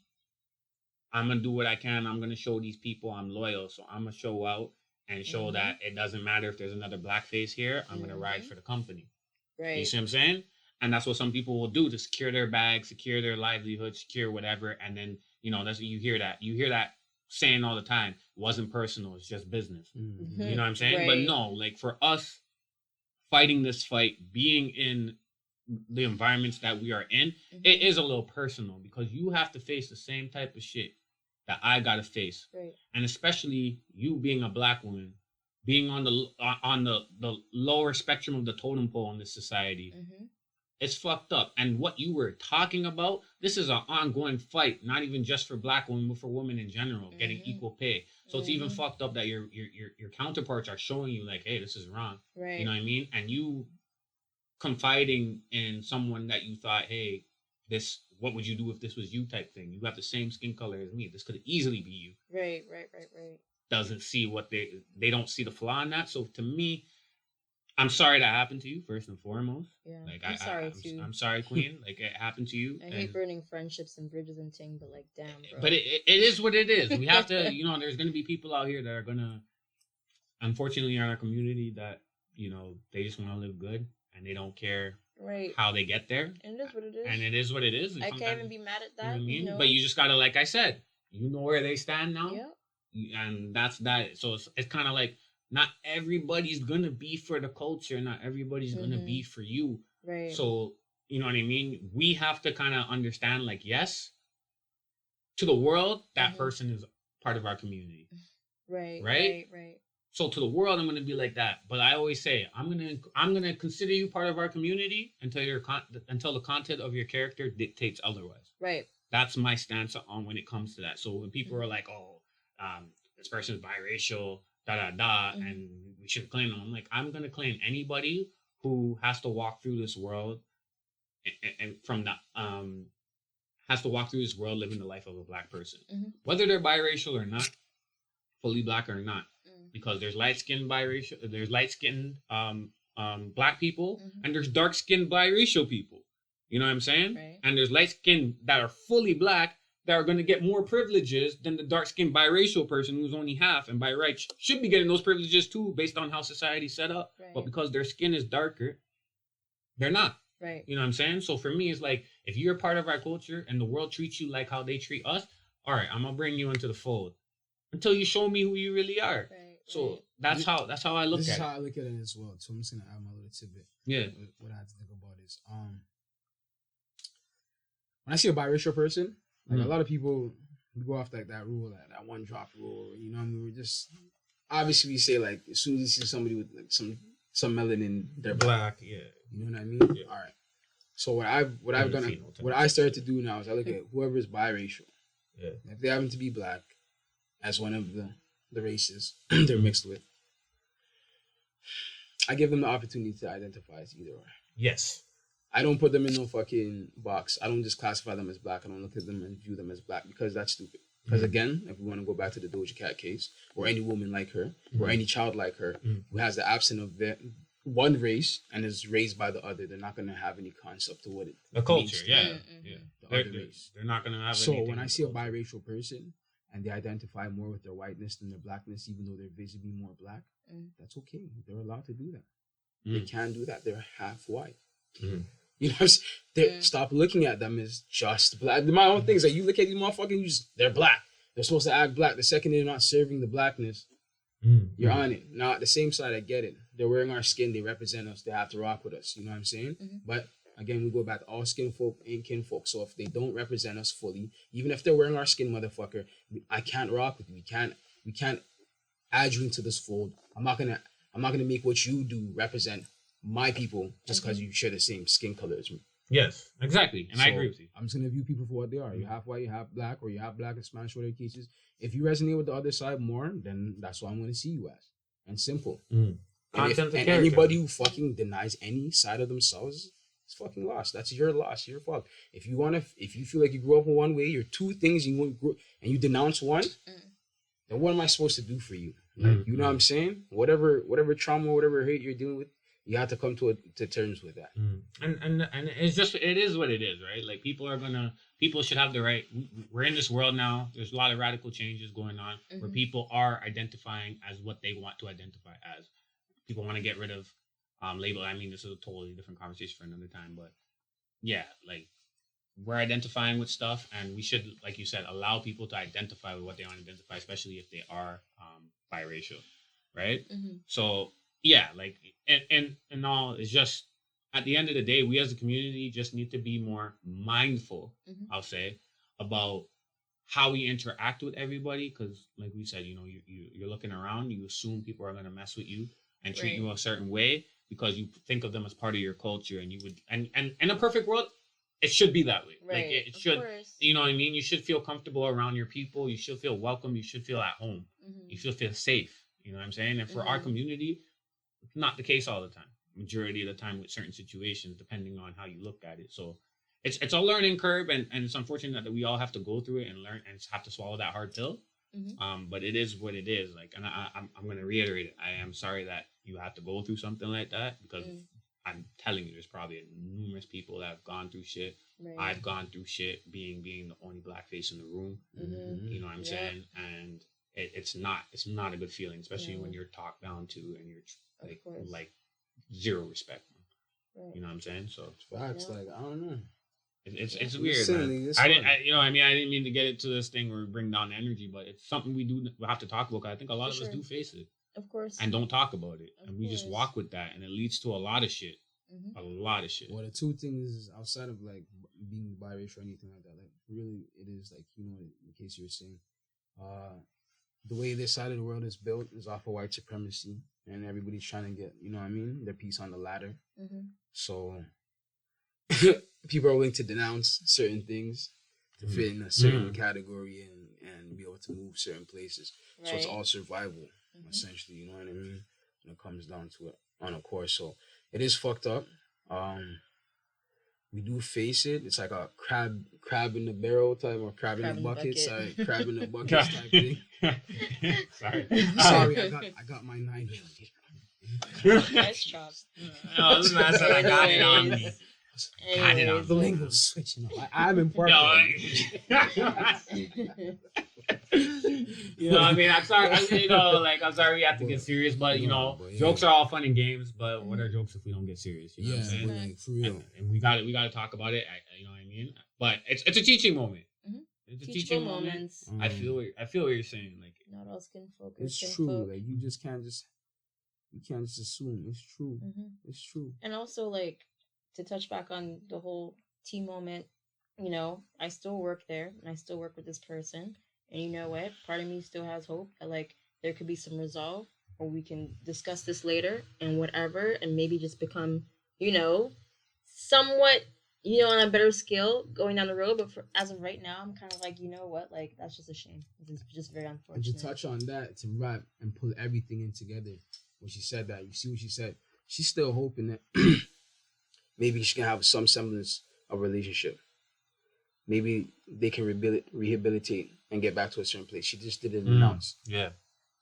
I'm going to do what I can. I'm going to show these people I'm loyal. So I'm going to show out and show that it doesn't matter if there's another black face here. I'm going to ride for the company. Right. You see what I'm saying? And that's what some people will do to secure their bag, secure their livelihood, secure whatever. And then, that's what you hear that. You hear that saying all the time. It wasn't personal. It's just business. You know what I'm saying? Right. But no, like for us fighting this fight, being in the environments that we are in, it is a little personal because you have to face the same type of shit that I gotta face. Right. And especially you being a black woman, being on the lower spectrum of the totem pole in this society. It's fucked up. And what you were talking about, this is an ongoing fight, not even just for black women, but for women in general, getting equal pay. So it's even fucked up that your counterparts are showing you like, hey, this is wrong. Right. You know what I mean? And you confiding in someone that you thought, hey, what would you do if this was you type thing? You got the same skin color as me. This could easily be you. Right. Doesn't see what they don't see the flaw in that. So to me, I'm sorry that happened to you, first and foremost. Yeah, like I'm sorry too. I'm sorry, Queen. Like it happened to you. I hate burning friendships and bridges and ting, but like, damn, bro. But it is what it is. We have to, there's going to be people out here that are going to, unfortunately, in our community that, they just want to live good and they don't care how they get there. And it is what it is. And it is what it is. I can't even be mad at that. You know what I mean? But you just got to, like I said, where they stand now. Yeah. And that's that. So it's kind of like, not everybody's going to be for the culture. Not everybody's going to be for you. Right. So, you know what I mean? We have to kind of understand, like, yes, to the world, that person is part of our community. Right. So to the world, I'm going to be like that. But I always say, I'm going to consider you part of our community until the content of your character dictates otherwise. Right. That's my stance on when it comes to that. So when people are like, oh, this person is biracial, and we should claim them. I'm like, I'm gonna claim anybody who has to walk through this world and from that has to walk through this world living the life of a black person, whether they're biracial or not, fully black or not, because there's light-skinned biracial, there's light-skinned black people, and there's dark-skinned biracial people. You know what I'm saying? Right. And there's light-skinned that are fully black that are going to get more privileges than the dark-skinned biracial person who's only half, and by right should be getting those privileges too based on how society's set up. Right. But because their skin is darker, they're not. Right. You know what I'm saying? So for me, it's like, if you're a part of our culture and the world treats you like how they treat us, all right, I'm going to bring you into the fold until you show me who you really are. Right. So that's how I look at it. This is how I look at it as well. So I'm just going to add my little tidbit. Yeah. What I have to think about is, when I see a biracial person, like a lot of people go off like that rule, that one drop rule. You know what I mean? We're just obviously we say like as soon as you see somebody with like some melanin, they're black. Yeah. You know what I mean? Yeah. All right. So what I started to do now is I look at whoever is biracial. Yeah. If they happen to be black, as one of the races they're mixed with, I give them the opportunity to identify as either or. Yes. I don't put them in no fucking box. I don't just classify them as black. I don't look at them and view them as black because that's stupid. Because again, if we want to go back to the Doja Cat case, or any woman like her, or any child like her, who has the absence of one race and is raised by the other, they're not gonna have any concept of what it The culture, means to yeah, Mm-hmm. yeah. the other race. They're not gonna have. So anything when I with see a the culture. biracial person and they identify more with their whiteness than their blackness, even though they're visibly more black, that's okay. They're allowed to do that. They can do that. They're half white. You know what I'm saying? Stop looking at them as just black. My own things like you look at these motherfuckers, they're black. They're supposed to act black. The second they're not serving the blackness, you're on it. Now at the same side, I get it. They're wearing our skin. They represent us. They have to rock with us. You know what I'm saying? But again, we go back to all skin folk and kinfolk. So if they don't represent us fully, even if they're wearing our skin, motherfucker, I can't rock with you. We can't add you into this fold. I'm not gonna make what you do represent my people just because you share the same skin color as me. Yes, exactly, and I agree with you. I'm just gonna view people for what they are. You half white, you half black, or you half black and Spanish, whatever the case is. If you resonate with the other side more, then that's what I'm gonna see you as. And simple. And anybody who fucking denies any side of themselves is fucking lost. That's your loss. Your fault. If you feel like you grew up in one way, you're two things and you denounce one, then what am I supposed to do for you? Like, you know what I'm saying? Whatever trauma, whatever hate you're dealing with, you have to come to terms with that. And it's just, it is what it is, right? Like people should have the right. We're in this world now. There's a lot of radical changes going on where people are identifying as what they want to identify as. People want to get rid of label. I mean, this is a totally different conversation for another time, but yeah, like we're identifying with stuff, and we should, like you said, allow people to identify with what they want to identify, especially if they are biracial, right? So yeah, like and all, it's just at the end of the day, we as a community just need to be more mindful, I'll say, about how we interact with everybody, because like we said, you're looking around, you assume people are going to mess with you and treat you a certain way because you think of them as part of your culture, and you would and in a perfect world, it should be that way. Right. Like it should, you know what I mean? You should feel comfortable around your people. You should feel welcome. You should feel at home. You should feel safe. You know what I'm saying? And for our community, it's not the case all the time. Majority of the time with certain situations, depending on how you look at it. So it's a learning curve, and it's unfortunate that we all have to go through it and learn and have to swallow that hard pill. But it is what it is. Like, and I'm going to reiterate it. I am sorry that you have to go through something like that, because I'm telling you, there's probably numerous people that have gone through shit. Right. I've gone through shit being the only black face in the room. You know what I'm saying? And it's not a good feeling, especially when you're talked down to and you're like zero respect. Right. You know what I'm saying? So facts, like I don't know. It's weird, man. I didn't mean to get it to this thing where we bring down energy, but it's something we have to talk about. 'Cause I think a lot of us do face it. Of course. And don't talk about it. And we just walk with that. And it leads to a lot of shit. A lot of shit. Well, the two things outside of like being biracial or anything like that, like really it is like, in case you were saying, the way this side of the world is built is off of white supremacy, and everybody's trying to get, you know what I mean, their piece on the ladder. So people are willing to denounce certain things to fit in a certain category and be able to move certain places. Right. So it's all survival, essentially, you know what I mean? When it comes down to it, on a course. So it is fucked up. We do face it. It's like a crab in the barrel type, or crab in the bucket. Sorry, crab in the bucket type thing. Sorry, I got my 9 here. Nice job. No, this man said I got it on me. The lingo's switching up. I'm in part. You know what I mean? I'm sorry. I'm sorry we have to get serious, but jokes are all fun and games. But what are jokes if we don't get serious? You know what I'm saying? Like, for real. And we got to talk about it. You know what I mean? But it's a teaching moment. It's a teaching moment. I feel what you're saying. Like, not all kinfolk. It's true. Like you can't just assume. It's true. It's true. And also, like, to touch back on the whole tea moment, I still work there, and I still work with this person. And you know what? Part of me still has hope that, like, there could be some resolve, or we can discuss this later and whatever, and maybe just become, somewhat, on a better scale going down the road. But as of right now, I'm kind of like, you know what? Like, that's just a shame. It's just very unfortunate. And to touch on that, to wrap and pull everything in together, when she said that, you see what she said? She's still hoping that maybe she can have some semblance of a relationship. Maybe they can rehabilitate and get back to a certain place. She just didn't announce. Yeah.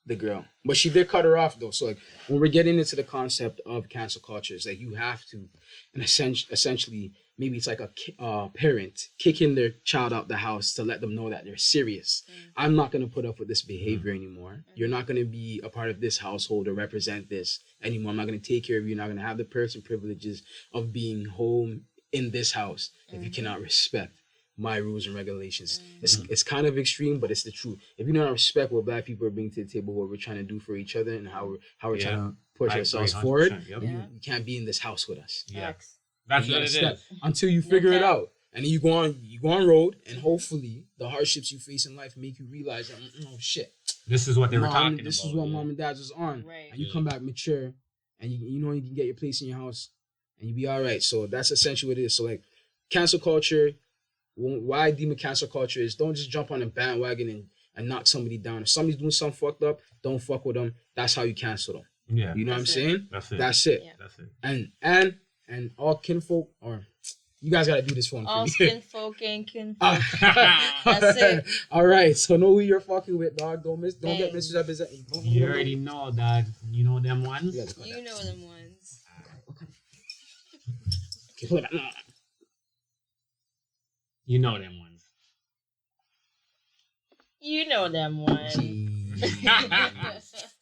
the girl, but she did cut her off though. So like when we're getting into the concept of cancel culture, it's like you have to, and essentially maybe it's like a parent kicking their child out the house to let them know that they're serious. I'm not gonna put up with this behavior anymore. You're not gonna be a part of this household or represent this anymore. I'm not gonna take care of you. You're not gonna have the perks and privileges of being home in this house if you cannot respect my rules and regulations. It's kind of extreme, but it's the truth. If you don't respect what black people are bringing to the table, what we're trying to do for each other, and how we're trying to push ourselves forward, Yep. you can't be in this house with us. Yeah, that's what it is. Until you figure it out, and then you go on road, and hopefully the hardships you face in life make you realize that oh shit, this is what they were talking about. This is what mom and dad was on, right? And you come back mature, and you know you can get your place in your house, and you be all right. So that's essentially what it is. So like cancel culture. Why I deem it cancel culture is don't just jump on a bandwagon and knock somebody down. If somebody's doing something fucked up, don't fuck with them. That's how you cancel them. Yeah. You know what I'm saying? That's it. That's it. Yeah. That's it. And all kinfolk, or you guys gotta do this for me. All kinfolk and kinfolk. That's it. All right. So know who you're fucking with, dog. Don't get misrepresented. You already know, dog. You know them ones. You know them ones. Okay, pull it back. No. You know them ones. You know them ones. Jeez.